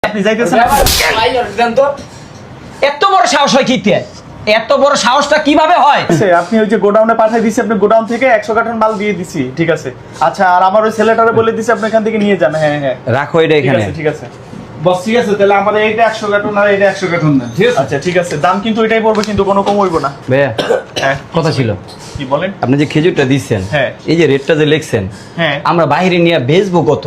আপনি যাইতেছেন এত বড় সাহস হয় কিতে? এত বড় সাহসটা কিভাবে হয়? আপনি ওই যে গোডাউনে পাঠিয়ে দিছি, আপনি গোডাউন থেকে 100 কার্টন মাল দিয়ে দিছি, ঠিক আছে। আচ্ছা, আর আমার ওই ছেলেটারে বলে দিছি আপনি এখান থেকে নিয়ে যান। হ্যাঁ হ্যাঁ, রাখো এটা এখানে। ঠিক আছে বস, ঠিক আছে। তাহলে আমাদের এইটা 100 কার্টন আর এইটা 100 কার্টন দেন, ঠিক আছে? আচ্ছা ঠিক আছে, দাম কিন্তু এটাই পড়বে, কিন্তু কোনো কম হইব না। ভাইয়া হ্যাঁ, কথা ছিল, কি বলেন? আপনি যে খেজুরটা দিচ্ছেন, হ্যাঁ, এই যে রেটটা যে লিখছেন, হ্যাঁ, আমরা বাইরে নিয়ে বেচবো কত?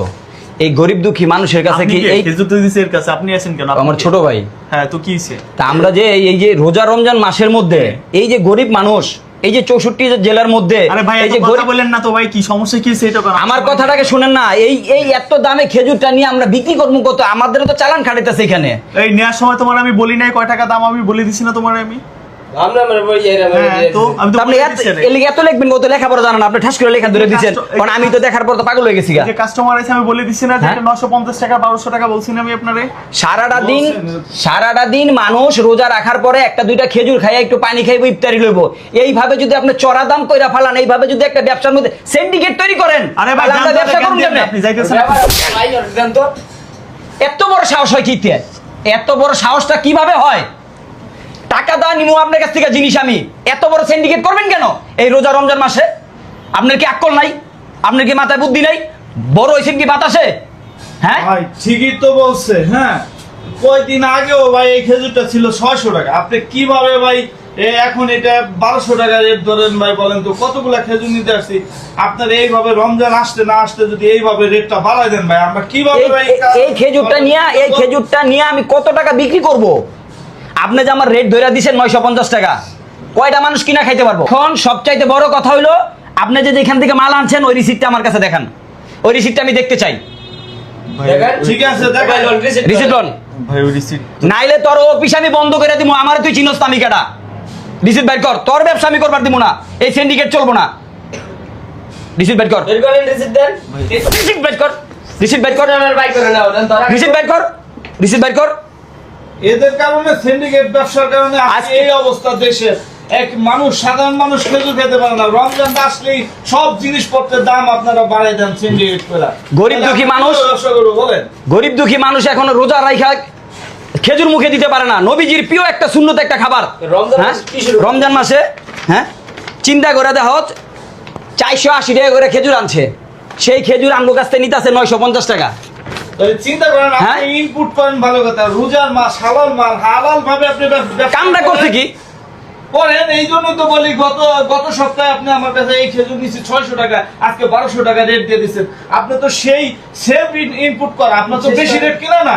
এই গরিব দুঃখী মানুষের কাছে কি এই খেজুর তো দিছে এর কাছে, আপনি আছেন কেন? আমার ছোট ভাই। হ্যাঁ, তো কি হইছে? তা আমরা যে এই যে রোজা রমজান মাসের মধ্যে এই যে গরিব মানুষ, এই যে 64 জেলার মধ্যে, আরে ভাই এই এত যে কথা বলেন না তো ভাই, কি সমস্যা কি হইছে এটা কোন? আমার কথাটাকে শুনেন না, এই এই এত দামে খেজুরটা নিয়ে আমরা বিক্রি করবো কত? আমাদের তো চালান খাটাইতেছে এখানে। এই নেওয়ার সময় তোমার আমি বলি নাই কয় টাকা দাম, আমি বলে দিছি না তোমার আমি? তো আমি তো আপনি এত লিখবেন কত? লেখাপড়া জানেন আপনি? ঠাস করে লেখা ধরে দিচ্ছেন, কারণ আমি তো দেখার পর তো পাগল হয়ে গেছি। যে কাস্টমার আছে আমি বলে দিছি না যে 950 টাকা 1200 টাকা বলছি না আমি আপনারে? সারাটা দিন মানুষ রোজা রাখার পরে একটা দুইটা খেজুর খাইয়া একটু পানি খাইবো, ইফতারি লইব। এইভাবে যদি আপনি চড়া দাম কইরা ফালান, এইভাবে যদি একটা ব্যবসার মধ্যে সিন্ডিকেট তৈরি করেন, আরে ভাই আমরা ব্যবসা করুন কেন? আপনি যাইতেছেন? এত বড় সাহস হয় কিতে? এত বড় সাহসটা কিভাবে হয়? টাকা দা নিমু আপনার কাছ থেকে জিনিস, আমি এত বড় সিন্ডিকেট করবেন কেন এই রোজা রমজান মাসে? আপনার কি আকল নাই? আপনার কি মাথায় বুদ্ধি নাই? বড় হইছেন কি বাতাসে? হ্যাঁ ভাই ঠিকই তো বলছে। হ্যাঁ, কয়দিন আগেও ভাই এই খেজুরটা ছিল 600 টাকা। আপনি কিভাবে ভাই এখন এটা 1200 টাকা রেট ধরেন ভাই? বলেন তো, কতগুলা খেজুর নিতে আসছি। আপনার এইভাবে রমজান আসতে না আসতে যদি এইভাবে রেটটা বাড়ায় দেন ভাই, আমরা কিভাবে ভাই এই খেজুরটা নিয়ে আমি কত টাকা বিক্রি করব? আপনি যে আমার রেট ধরে দিচ্ছেন 950 টাকা, কয়টা মানুষ কিনা খাইতে পারবো? এখন সবচাইতে বড় কথা হইলো, আপনি যে এখান থেকে মাল আনছেন ওই রিসিপ্টটা আমার কাছে দেখান। ওই রিসিপ্টটা আমি দেখতে চাই। ঠিক আছে দেখাই রিসিপ্ট লন ভাই ওই রিসিপ্ট নাইলে তোর অফিস আমি বন্ধ করে দিব। আমার তুই চিনস না আমি কেডা? রিসিপ্ট বের কর। তোর ব্যবসা আমি করবার দিব না, এই সিন্ডিকেট চলবো না। রিসিপ্ট বের কর। রিসিপ্ট বের কর। রিসিপ্ট বের কর। রিসিপ্ট বের কর। রিসিপ্ট বের কর। এদের কারণে সিন্ডিকেট ব্যবসার কারণে আজকে এই অবস্থা দেশে। এক মানুষ, সাধারণ মানুষ খেজুর খেতে পারে না। রমজান আসলেই সব জিনিসপত্রের দাম আপনারা বাড়াই দেন সিন্ডিকেট করে। গরিব দুঃখী মানুষ, বলেন, গরিব দুঃখী মানুষ এখনো রোজা রাখা খেজুর মুখে দিতে পারে না। নবীজির প্রিয় একটা সুন্নত একটা খাবার রমজান মাসে। হ্যাঁ, চিন্তা করে দেখো, 480 টাকা করে খেজুর আনছে, সেই খেজুর আমগো কাছ থেকে নিতে আছে 950 টাকা। চিন্তা করেন, আপনি ইনপুট করেন ভালো কথা, রোজার মাস, হালাল মাল, হালাল ভাবে আপনি কামটা করছে কি করেন। এই জন্য তো বলি, গত সপ্তাহে আপনি আমার কাছে এই খেজুর নিচ্ছি 600 টাকা, আজকে 1200 টাকা রেট দিয়ে দিচ্ছেন। আপনি তো সেই সেম ইনপুট করা, আপনার তো বেশি রেট কিনা না।